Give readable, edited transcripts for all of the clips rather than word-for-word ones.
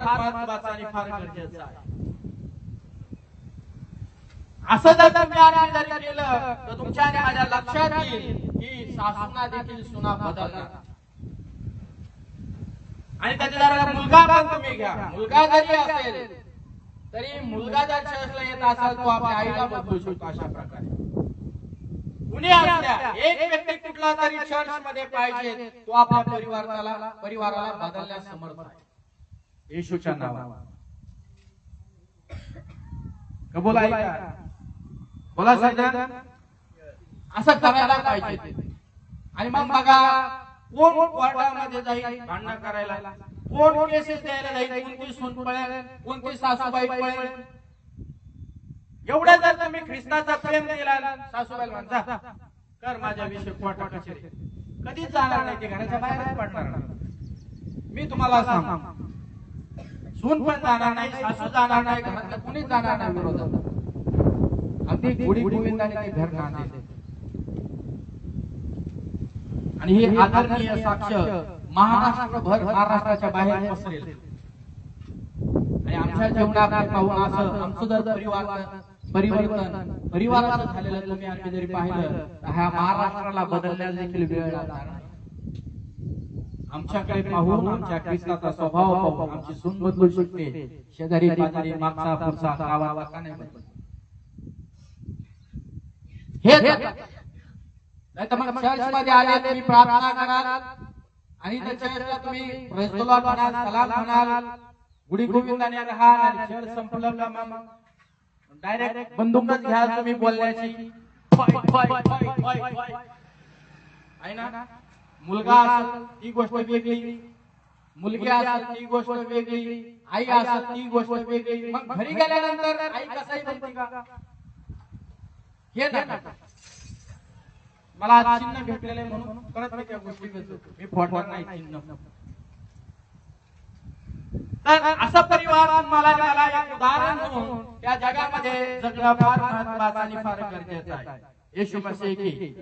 फार महत्त्वाचं आणि फार गरजेचं आहे। असं जर तुम्ही आणि जरी केलं तर तुमच्या आणि माझ्या लक्षात येईल की सासूना देखील सुना बदलणार। आणि त्याच्याद्वारे मुलगा पण तुम्ही घ्या, मुलगा जरी असेल तरी मुलगा जर चर्चला येत असेल तो आपल्या आईला बदलू शकतो। अशा प्रकारे कुणी असल्या एक व्यक्ती कुठला तरी चर्च मध्ये पाहिजे तो आपल्या परिवाराला बदलण्यास समर्थ आहे येशूच्या नावाने। कबूल आहे का? बोला सैतान असं करायला पाहिजे। आणि मग बघा कोण कोर्टामध्ये जाईल भांडण करायला, कोण केसेस द्यायला जाईल, कोणती सून पळेल, कोणती सासूबाई पळेल। एवढं जर तुम्ही ख्रिस्ताचा प्रेम केला सासूबाई म्हणता कर माझ्या विषयी कोर्ट कचेरी, कधीच जाणार नाही, ते घराच्या बाहेरच पडणार नाही। मी तुम्हाला सांगतो सून पण जाणार नाही, सासू जाणार नाही, घरातलं कुणीच जाणार नाही विरोधात। अगदी गुढी गोविंदाने ते घर काढले। आणि हे आदरणीय साक्ष महाराष्ट्रभर महाराष्ट्राच्या बाहेर पसरेल। आणि आमच्या जीवनात पाहून असं आमचं जर परिवाराचं झालेलं तुम्ही आम्ही जरी पाहिलं तर ह्या महाराष्ट्राला बदलण्यास देखील वेळ लागणार नाही। आमच्याकडे पाहून आमच्या ख्रिस्ताचा स्वभाव पाहून आमची सून बदलू शकते, शेजारी पाजारी मागचा पुढचा गावाला का नाही बदलत हे नाही तर मग चर्च मध्ये आले तुम्ही प्रार्थना कराल आणि त्या चर्चला तुम्ही प्रेज द लॉर्ड म्हणाल, सलाम म्हणाल, गुढी गोविंदाने राहाल आणि चर्च संपलं का मग डायरेक्ट बंदूकच घ्या तुम्ही बोलण्याची आहे ना। मुलगा असेल ती गोष्ट वेगळी, मुलगी असेल ती गोष्ट वेगळी, आई असेल ती गोष्ट वेगळी। मग घरी गेल्यानंतर आई कसाही बनते का हे ना। मला आज चिन्ह भेटलेले म्हणून परत मी त्या गोष्टी मी फोडणार नाही चिन्ह। तर असा परिवार मला एक उदाहरण म्हणून या जगामध्ये जगणं फार महत्त्वाचं आणि फार गरजेचं आहे। येशू मसीह की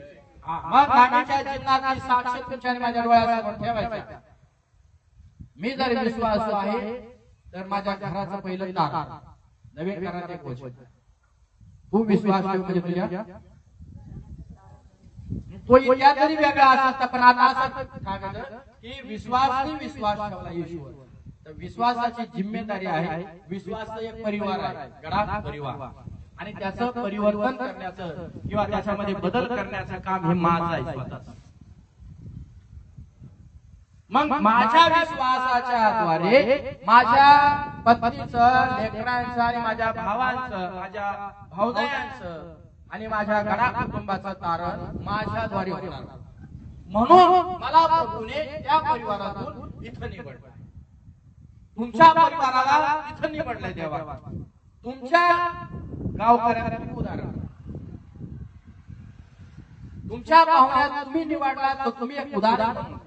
मग आमच्या जीवनाची साक्ष तुमच्या आणि माझ्या डोळ्यासमोर ठेवायची। मी जर विश्वासू आहे तर माझ्या घराचं पहिलं दार नवे घरात एक गोष्ट तू विश्वास ठेव म्हणजे तुझ्या तो इतिहास जरी वेगळा असता पण आता असं सांगायचं की विश्वास ठेवला येशूवर तर विश्वासाची जिम्मेदारी आहे। विश्वास एक परिवार आहे, गडाख परिवार, आणि त्याचं परिवर्तन करण्याचं किंवा त्याच्यामध्ये बदल करण्याचं काम हे माझं आहे स्वतःच। मग माझ्या विश्वासाच्या द्वारे माझ्या पत्नीचं, लेकरांचं आणि माझ्या भावांचं, माझ्या भावजायांचं आणि माझ्या गडा कुटुंबाचं तारण माझ्याद्वारे होणार। म्हणून मला प्रभूने त्या परिवारातून इथं निवडलं। तुमच्या परिवाराला इथं निवडलं देवा। तुमच्या गावकऱ्यांना उदाहरण, तुमच्या पाहुण्यात तुम्ही निवडला तर तुम्ही एक उदाहरण म्हणून,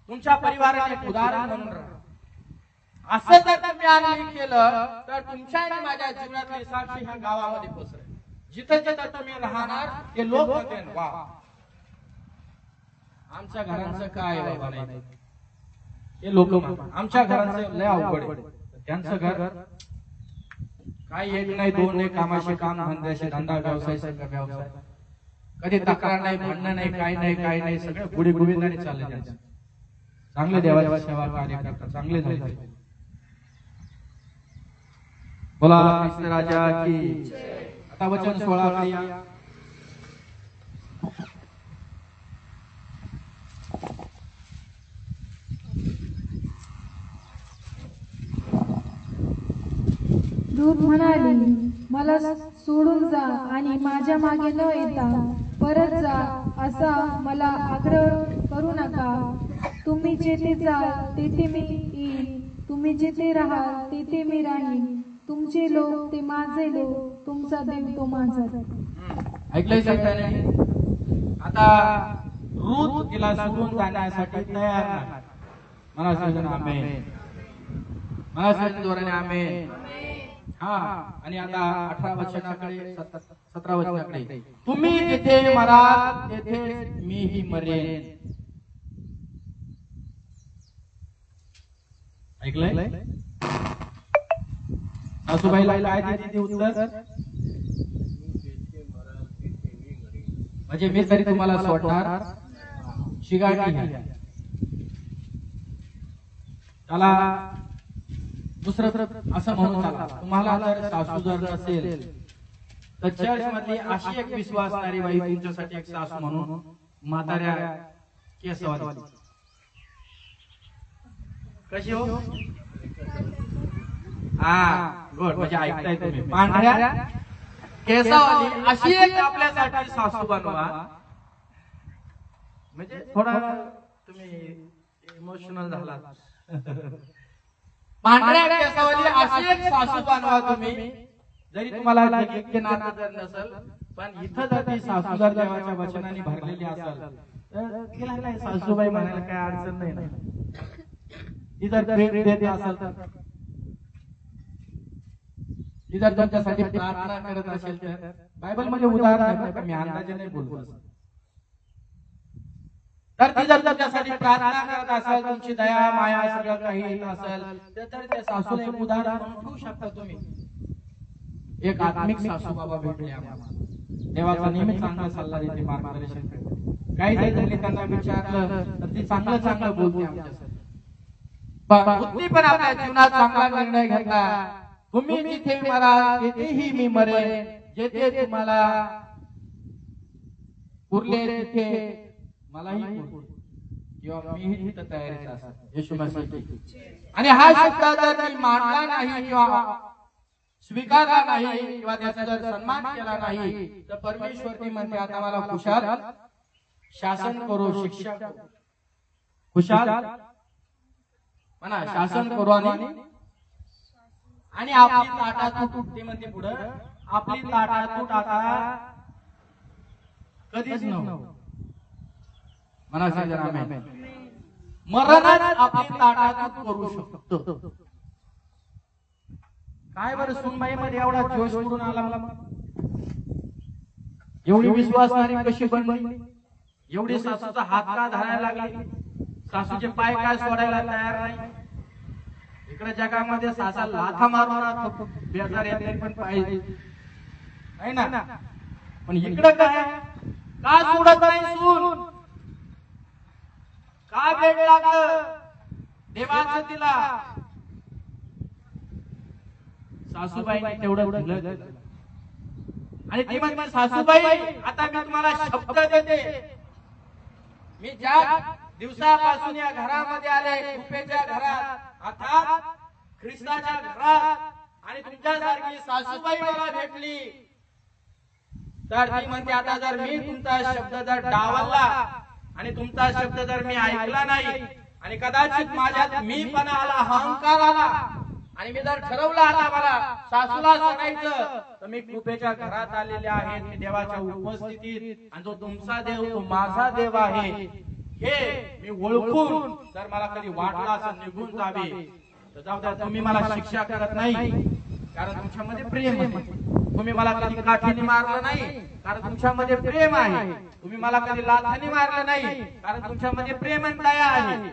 तुमच्या परिवाराने एक उदाहरण म्हणून राहा। असं जर तुम्ही आणि केलं तर तुमच्या आणि माझ्या जीवनातली साक्षी ह्या गावामध्ये पसरेल। जिथे जिथे तुम्ही राहणार ते लोक म्हणतील वा आमच्या घरांचं काय बाबा नाही, हे लोक आमच्या घरांचं लय अवघड आहे, त्यांचं घर काय एक नाही दोन नाही, कामाशी काम, धंद्याशी धंदा, व्यवसाय सगळं व्यवसाय, कधी तक्रार नाही, भांडण नाही, काय नाही, सगळं गुढी गोविंदाने चाललंय त्यांचं। चांगले देवाची सेवा कार्य करतात, चांगले झाले। बोला कृष्ण राजा की। आता वचन 16 कडे दूत म्हणाली मला सोडून जा आणि माझ्या मागे न येता परत जा असा मला आग्रह करू नका। तुम्ही जेथे जाल तेथे मी येईन, तुम्ही जिथे राहाल तेथे मी राहीन। तुमचे लोक ते माझे लोक, तुमचा देव तो माझा। ऐकलंय सगळ्यांनी? आता रूत तिला सोडून जाण्यासाठी तयार नाही। मला सांगा आमेन, मला सांगा जोराने आमेन। हा आणि आता 18 वचनाकडे 17 वचनाकडे तुम्ही जिथे मराल तेथे मीही मरेन। ऐकलंय? सासूबाईला काय देते उत्तर? म्हणजे मी तरी तुम्हाला सोडणार शिगाटी घ्या. त्याला दुसरं असं म्हणून चाला, तुम्हाला जर सासू जर नसेल तर चर्च मधली अशी एक विश्वासणारी बाई तुमच्यासाठी एक सासू म्हणून म्हाताऱ्या केसवाली. कशी हो? हा गुड. म्हणजे ऐकताय तुम्ही. पांढऱ्या केसावाली अशी एक आपल्यासाठी सासू बनवा. म्हणजे थोडा तुम्ही इमोशनल झालात. पांढऱ्या केसावाली अशी एक सासू बनवा तुम्ही. जरी तुम्हाला जगीचे नातं जर नसेल, पण इथं जर ती सासू जर देवाच्या वचनाने भरलेली असेल तर तिला काय सासूबाई म्हणायला काय अडचण नाही ना. ती जर भेट देत असेल तर, ती जर तुमच्यासाठी प्रार्थना करत असेल तर, बायबल मध्ये उदाहरण आहे, मी अंदाजे नाही बोलतो, तर ती जर तुमच्यासाठी प्रार्थना करत असेल, तुमची दया माया सगळं काही येत असेल तर त्या सासूला एक उदाहरण म्हणून ठेवू शकता तुम्ही. एक आत्मिक सासू बाबा भेटले आम्हाला. देवाचा नेहमी चांगला सल्ला देते, मार्गदर्शन करते. काही जरी त्यांना विचारलं तर ती चांगलं बोलते आमच्यासाठी. बुद्धी पण आपल्या जीवनात चांगला निर्णय घेतला. तुम्ही जिथे मराल तिथेही मी मरेन, जेथे तुम्हाला पुरले तिथे मलाही पुरेल, किंवा मीही तिथं तयारीचा असेल. येशू मसीह. आणि हा शब्द जर मी मानला नाही किंवा स्वीकारला नाही किंवा त्याचा जर सन्मान केला नाही तर परमेश्वर ती म्हणते आता मला खुशाल शासन करो, शिक्षा करो. खुशाल म्हणा शासन करो आणि आपली ताटातूट ती म्हणते पुढे, आपली ताटातूट आता कधीच नव्हती. म्हणा सगळ्यांना आमेन. मरणात आपली ताटातूट करू शकतो. काय बरं सुनबाई मध्ये एवढा जोश करून आला मला? एवढी विश्वासणारी कशी बनली? एवढी सासूचा हात का धरायला लागली? सासूचे पाय काय सोडायला तयार नाही? इकडे जगामध्ये सासा लाथा मारून बेजार येते पण पाहिजे आहे ना, पण इकडे काय का सोडत नाही सून? का भेट लागलं देवाचं तिला? सासूबाईने तेवढं दिलं. आणि ती म्हणते सासूबाई आता मी तुम्हाला शब्द देते, मी ज्या दिवसापासून या घरामध्ये आले, कृपेच्या घरात अर्थात ख्रिस्ताच्या घरात, आणि तुमच्यासारखी सासूबाई मला भेटली, तर ती म्हणते आता जर मी तुमचा शब्द जर डावलला आणि तुमचा शब्द जर मी ऐकला नाही आणि कदाचित माझ्यात मीपणा आला, अहंकार आला आणि मी जर ठरवलं आता मला सासूला सोडायचं, तर मी कृपेच्या घरात आलेले आहे, मी देवाच्या उपस्थितीत, आणि जो तुमचा देव तो माझा देव आहे हे मी ओळखून जर मला कधी वाटलं असं निघून जावे तर जाऊ द्या. तुम्ही मला शिक्षा करत नाही कारण तुमच्यामध्ये प्रेम आहे. तुम्ही मला कधी काठीने मारलं नाही कारण तुमच्यामध्ये प्रेम आहे. तुम्ही मला कधी लाथाने मारलं नाही कारण तुमच्यामध्ये प्रेम आणि दया आहे.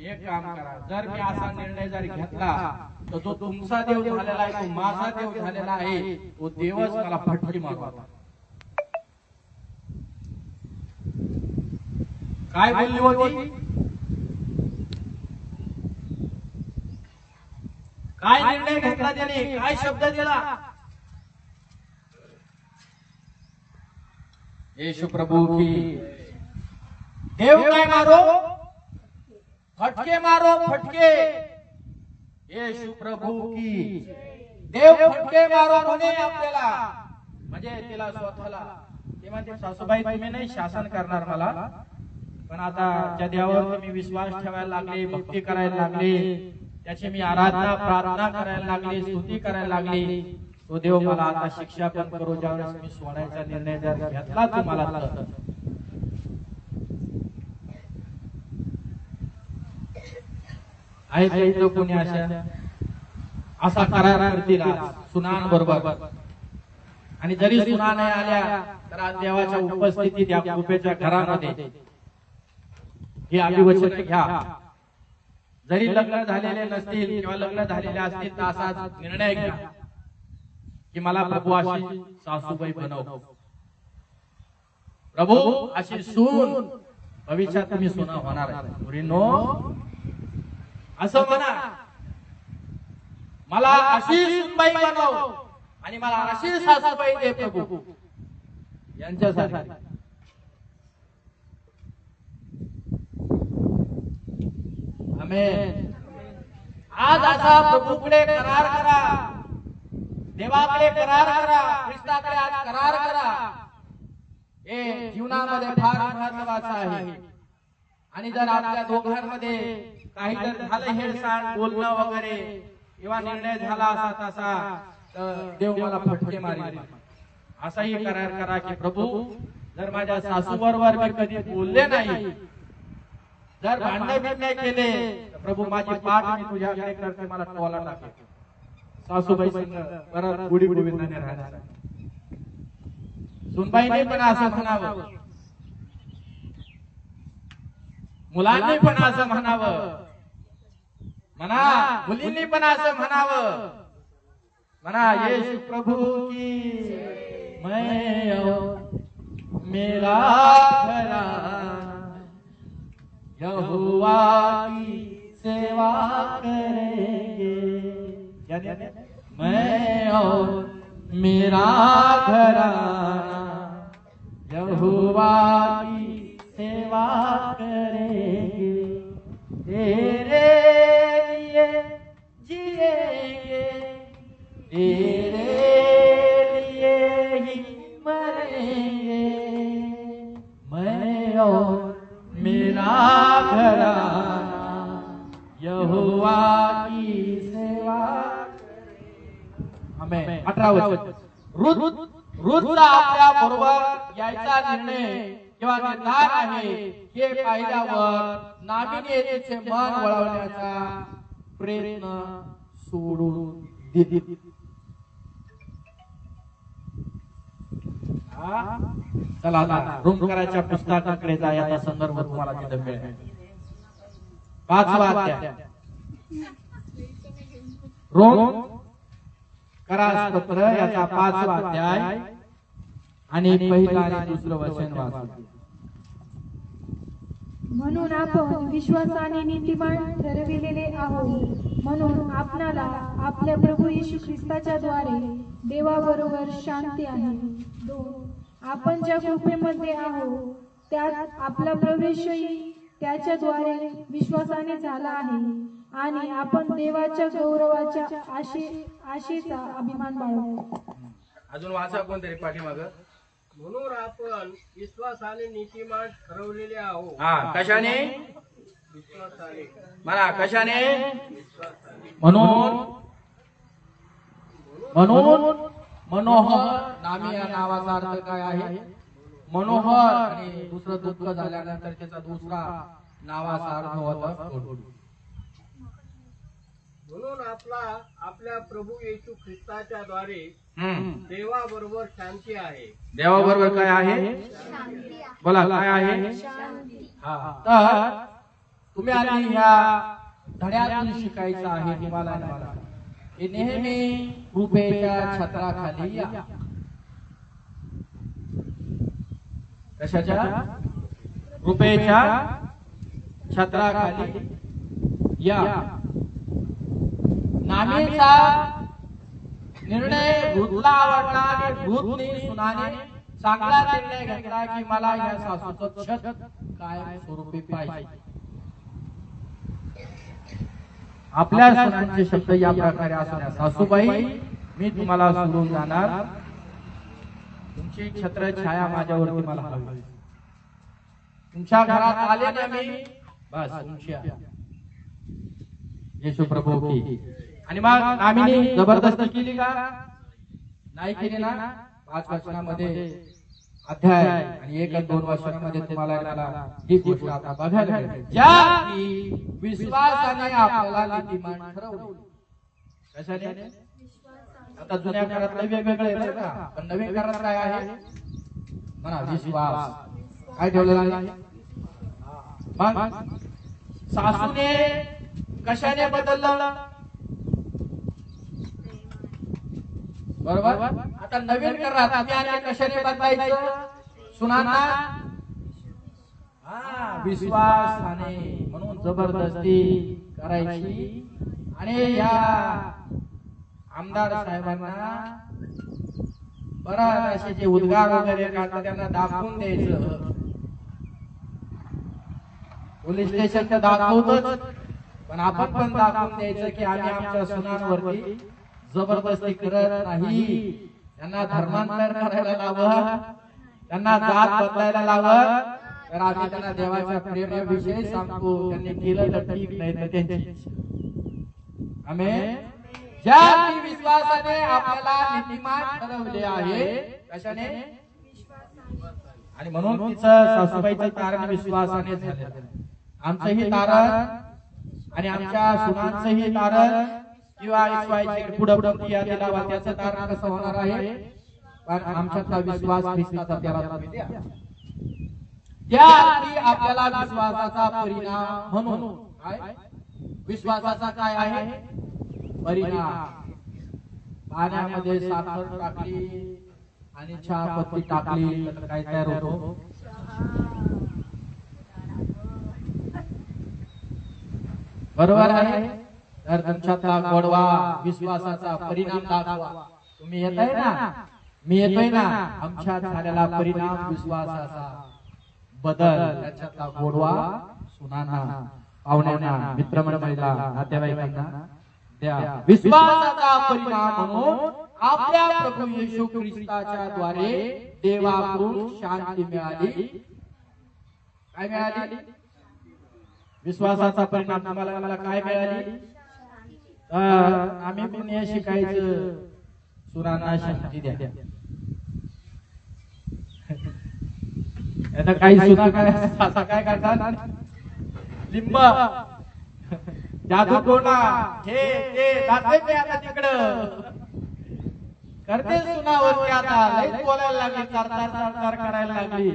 एक काम करा, जर मी असा निर्णय जर घेतला तर जो तुमचा देव झालेला आहे तो माझा देव झालेला आहे, तो देवच मला फटकी मारवा. काय बोलली होती? काय निर्णय घेतला त्याने? काय शब्द दिला? येशू प्रभु की देव काय मारो, फटके मारो, फटके. येशू प्रभु की देव फटके मारो म्हणे आपल्याला, म्हणजे तिला स्वतःला. ते म्हणते सासूबाई तुम्ही नाही शासन करणार मला, पण आता ज्या देवावर मी विश्वास ठेवायला लागले, भक्ती करायला लागले, त्याची मी आराधना प्रार्थना करायला लागले, स्तुती करायला लागले, तो देव मला आता शिक्षा पण करू. ज्यावेळेस मी सोडायचा निर्णय जर घेतला तुम्हाला तर आहे तो कोणी असा करार करतील सुनांबरोबर. आणि जरी सुना नाही आल्या तर आज देवाच्या उपस्थितीत या कृपेच्या घरामध्ये हे अभिवचन घ्या. जरी लग्न झालेले नसतील किंवा लग्न झालेले असतील तर असाच निर्णय घ्या की मला प्रभू अशी सासूबाई बनव, प्रभू अशी सून भविष्यात तुम्ही सुना होणार आहे. मुलींनो असं म्हणा, मला अशी सूनबाई बनव आणि मला अशी सासूबाई दे प्रभू यांच्यासाठी. आमेन. आज असा प्रभूकडे करार करा, देवाकडे करार करा, ख्रिस्ताकडे आज करार करा. हे जीवनामध्ये फार महत्वाचं आहे. आणि जर आपल्या दोघांमध्ये काही जर झालं हेळसांड बोलणं वगैरे किंवा निर्णय झाला असा तसा तर देव मला फटके मारेल. असाही करार करा की प्रभू जर माझ्या सासूबरोबर मी कधी बोलले नाही, जर भांडण केले तर प्रभू माझी पाठ मी तुझ्याकडे करते, मला टोला टाकेल. सासूबाई परत गुढी गोविंदाने राहणार. सुनबाईने पण असं म्हणावं, मुलांनी पण असं म्हणावं, म्हणा मुलींनी पण असं म्हणावं. म्हणा येशू प्रभु की मैं और मेरा घरा यहोवा की सेवा करेंगे. मैं और मेरा घराना यहोवा की सेवा करेंगे. तेरे लिए जिएंगे, तेरे लिए ही मरेंगे. मैं और मेरा घराना यहोवा की सेवा. आमेन. 18 वचन. रुथचा आपल्या बरोबर यायचा निर्णय किंवा निर्धार आहे हे पाहिल्यावर नामीने तिचे मन वळवण्याचा प्रयत्न सोडून दिली. चला आता रोमकराच्या पुस्तकाकडे जायचा संदर्भ तुम्हाला तिथे मिळेल. 5वा अध्याय रोम करारपत्र याचा 5वा अध्याय आणि पहिला आणि दुसरं वचन वाचा. म्हणून आपण विश्वासाने नीतिमान ठरविलेले आहोत, म्हणून आपणाला आपल्या प्रभू येशू ख्रिस्ताच्या द्वारे देवाबरोबर शांती आहे. 2 आपण ज्या कृपेमध्ये आहोत त्यात आपला प्रवेशही त्याच्याद्वारे विश्वासाने झाला आहे आणि आपण देवाच्या गौरवाच्या आशेचा अभिमान बाळगतो. अजून वाचा कोणतरी पाठीमाग. म्हणून आपण विश्वासाने नीतिमान ठरवलेले आहोत. कशाने? विश्वासाने. म्हणा कशाने? म्हणून म्हणून मनोहर नामी या नावाचा अर्थ काय आहे? मनोहर. आणि दुसरं दुःख झाल्यानंतर त्याचा दुसरा नावाचा अर्थ होता कडू. म्हणून आपल्या प्रभू येशू ख्रिस्ताच्या द्वारे देवाबरोबर शांती आहे. देवाबरोबर काय आहे? बोला काय आहे? तर तुम्ही आधी ह्या धड्यातून शिकायचं आहे तुम्हाला. हे नेहमी कृपेच्या छत्राखाली या. कशाच्या? कृपेच्या छत्राखाली या. नामीचा निर्णय रुथला आवडला आणि रुथने सुनाने चांगला निर्णय घेतला की मला या सासूचं छत काय स्वरूपी पाहिजे. आपल्या सुनांचे शब्द या प्रकारे असल्या, सासूबाई मी तुम्हाला सोडून जाणार, तुमची छत्र छाया माझ्यावरती मला हवी. तुमच्या घरात आले ना मी, बस तुमची येशू प्रभू की. आणि मग आम्ही जबरदस्ती केली का? नाही केली ना. 5 वचनामध्ये अध्याय आणि 1 आणि 2 वचनामध्ये तुम्हाला मला ही गोष्ट आता बघायला मिळते. ज्या की विश्वासाने आपल्याला नीतिमान ठरवले. कशाने? आता जुन्या काळातले वेगवेगळे आहे का, पण नवीन काळात काय आहे? म्हणा विश्वास. काय ठेवलेला आहे? मग सासूने कशाने बदललं? बरोबर. आता नवीन करा तुम्ही आणि कशाने बदलायचं? सुनांना विश्वासाने, म्हणून जबरदस्ती करायची आणि या आमदार साहेबांना बराच असे जे उद्गार वगैरे काढतात त्यांना दाखवून द्यायचं. पोलीस स्टेशन तर दाखवतच, पण आपण पण दाखवून द्यायचं की आम्ही आमच्या सुनांवरती जबरदस्ती करत नाही. त्यांना धर्मांतर करायला लावत, त्यांना जात बदलायला लावत, तर आम्ही त्यांना देवाच्या प्रेमाविषयी सांगतो. त्यांनी केलं तर ठीक, नाही तर त्यांची. आमेन. ज्या विश्वासाने आपल्याला नीतिमान ठरवले आहे, कशाने? आणि म्हणून तिचं सासूबाईचं तारण विश्वासाने झालं. आमचंही तारण आणि आमच्या सुनांचंही तारण किंवा पुढे त्याचं तारण कसं होणार आहे? पण आमच्यातला विश्वास ख्रिस्ताचा त्याला तुम्ही द्या. त्याआधी आपल्याला विश्वासाचा परिणाम म्हणून काय? विश्वासाचा काय आहे परिणाम? पाण्यामध्ये साखर टाकली आणि चहा पत्ती टाकली तर काय तयार होतो? बरोबर आहे. तर तुमच्यातला गोडवा विश्वासाचा परिणाम दाखवा. तुम्ही येताय ना, मी येतोय ना, आमच्यात झालेला परिणाम विश्वासाचा बदल, त्याच्यातला गोडवा सुनांना, पाहुण्यांना, मित्रमंडळीला, नातेवाईकांना द्या. विश्वासाचा परिणाम म्हणून आपल्या प्रभू येशू ख्रिस्ताच्या द्वारे देवाकडून शांती मिळाली. काय मिळाली? विश्वासाचा परिणाम तुम्हाला मला काय मिळाली? आम्ही पण हे शिकायचं, सुनांना शांती द्या. आता काही सुना काय असं काय करतात? लिंब, जादू टोना, हे ते जाते ते आता तिकडं करते सुनावरती. आता लई बोलायला लागली, चार करायला लागली.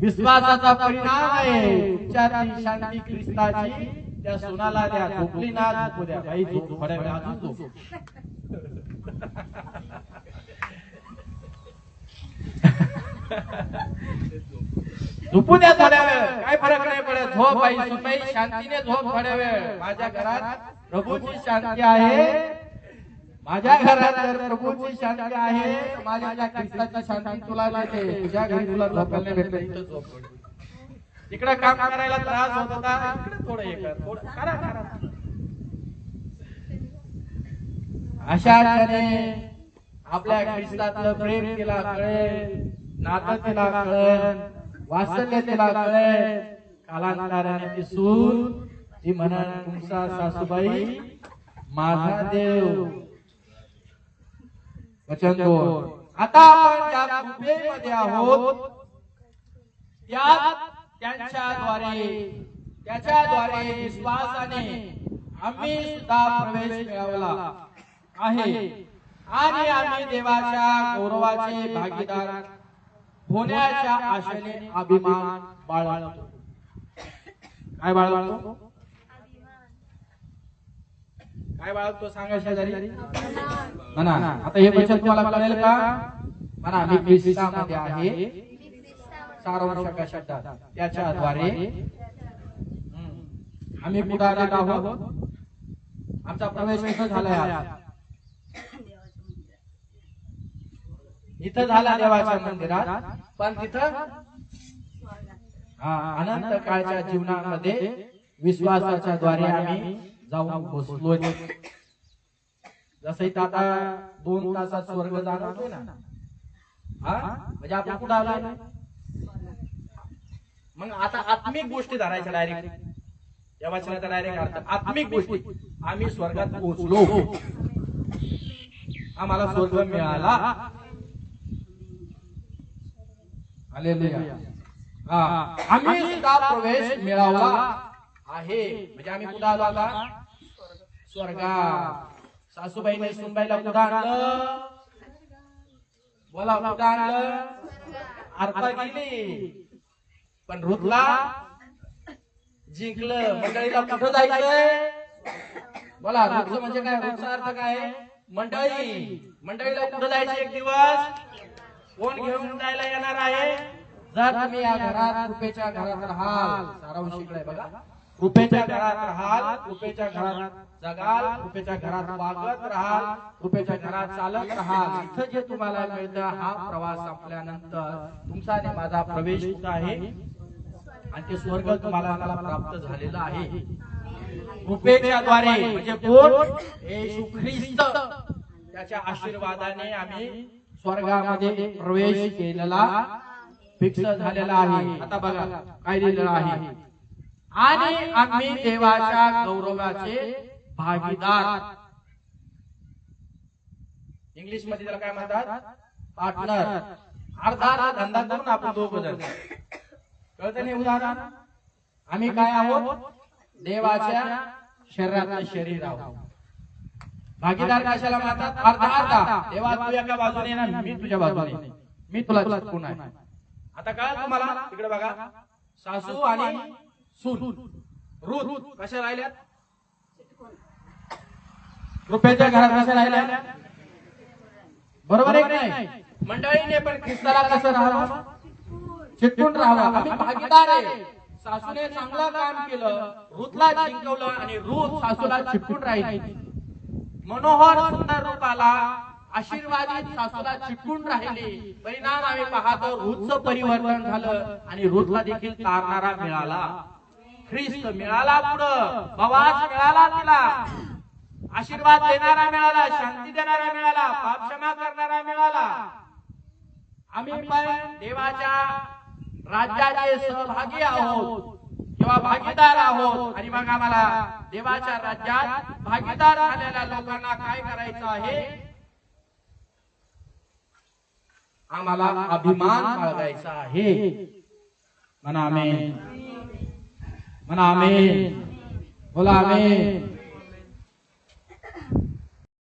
विश्वासाचा परिणाम आहे तुमच्यातली शांती ख्रिस्ताची. त्या सुनाला द्या. झोपली ना झोपू द्या बाई, झोप थोड्या वेळ अजून झोप. झोपू द्या थोड्या वेळ, काय फरक नाही पडत. झोप बाई, सुनबाई शांतीने झोप थोड्या वेळ. माझ्या घरात प्रभूची शांती आहे. माझ्या घरात जर प्रभूची शांती आहे, माझ्या ख्रिस्ताची शांती तुला मिळते. तुझ्या घरी तुला झोपायला भेटलं, इथं झोप. इकडे काम करायला त्रास होत होता, इकडे थोडं हे कर, थोडं करा. अशा अर्थाने आपल्या ख्रिस्तातलं प्रेम तिला कळेल, नातं तिला कळेल, वात्सल्य तिला कळेल. कालांतराने ती सून ती म्हणा, तुमचा सासूबाई माझा देव. वचन 2. आता आपण ज्या कृपेमध्ये आहोत त्याच्याद्वारे विश्वासाने आम्ही सुद्धा प्रवेश मिळवला आहे आणि आम्ही देवाच्या गौरवाचे भागीदार होण्याच्या आशेने अभिमान बाळगतो. काय बाळगतो? काय बाळगतो सांगा शेजारी म्हणा. आता हे वचन तुम्हाला कळेल का? म्हणा, मी ख्रिस्तामध्ये आहे. सार्वशक्य शब्दात त्याच्याद्वारे आम्ही पुढारीत आहोत. आमचा प्रवेश इथं झालाय, इथं झाला देवाच्या मंदिरात. पण तिथं अनंत काळच्या जीवनामध्ये विश्वासाच्या द्वारे आम्ही जाऊन बसलोय. जसं इथं आता 2 तासात स्वर्ग जाणवतोय ना, म्हणजे आपण कुठं आलोय? मग आता आत्मिक गोष्टी धरायच्या डायरेक्ट. या वचनाचा डायरेक्ट अर्थ आत्मिक गोष्टी. आम्ही स्वर्गात पोहोचलो, आम्हाला स्वर्ग मिळाला. हालेलुया. आम्ही सुद्धा प्रवेश मिळवला आहे. म्हणजे आम्ही कुठं आलो? आता स्वर्गात. सासूबाईने सुनबाईला कुठं आणलं? बोला, कुठं आणलं? अर्थ गेली. पण रुतला जिंकलं. मंडळीला कुठं जायचंय? बोला, रोजचं म्हणजे काय? रोजचा अर्थ काय आहे? मंडळी. मंडळीला कुठं जायचं एक दिवस? कोण घेऊन जायला येणार आहे? जर तुम्ही या घरात कृपेच्या घरात राहाल, सारांश इकडे बघा, कृपेच्या घरात राहाल, कृपेच्या घरात जगाल, कृपेच्या घरात वागत राहाल, कृपेच्या घरात चालत राहाल, इथं जे तुम्हाला मिळतं हा प्रवास संपल्यानंतर तुमचा आणि माझा प्रवेश कुठं आहे? आणि ते स्वर्ग तुम्हाला प्राप्त झालेलं आहे कृपेच्या द्वारे. म्हणजे कोण? येशू ख्रिस्त. त्याच्या आशीर्वादाने आम्ही स्वर्गामध्ये प्रवेश केलेला फिक्स झालेला आहे. आता बघा काय लिहिलेलं आहे, आणि आम्ही देवाच्या गौरवाचे भागीदार. इंग्लिश मध्ये त्याला काय म्हणतात? पार्टनर. अर्धा धंदा करून आपण दोघं जण. कळतं नाही उदाहरण? आम्ही काय आहोत? देवाच्या शरीरातलं शरीर आहोत. भागीदार कशाला म्हणतात? अर्धा अर्धा. देवा तू एका बाजूने ना, मी तुझ्या बाजूने, मी तुला चिटकून आहे. आता काय तुम्हाला तिकडे बघा, सासू आणि सून, रूथ कशा राहिल्यात? कृपेच्या घरात कशा राहिल्या? बरोबर आहे की नाही? मंडळीने पण ख्रिस्ताला कसं राहावं? चिटकून राहावं. आम्ही भागीदार आहे. सासूने चांगलं काम केलं, रूथला जिंकवलं, आणि रूथ सासूला चिटकून राहिली. मनोहर सुंदर रूपाला आशीर्वादित सासूला चिटकून राहिली. परिणाम आम्ही पाहतो, रूथचं परिवर्तन झालं आणि रूथला देखील तारणारा मिळाला. ख्रिस्त मिळाला, पुढं प्रवास मिळाला, तिला आशीर्वाद देणारा मिळाला, शांती देणारा मिळाला, पाप क्षमा करणारा मिळाला. आम्ही पण देवाच्या राज्याचे सहभागी आहोत किंवा भागीदार आहोत. आणि मग आम्हाला देवाच्या राज्यात भागीदार झालेल्या लोकांना काय करायचं आहे? आम्हाला अभिमान बाळगायचा आहे. म्हणा आमेन, म्हणा आमेन, बोला आमेन.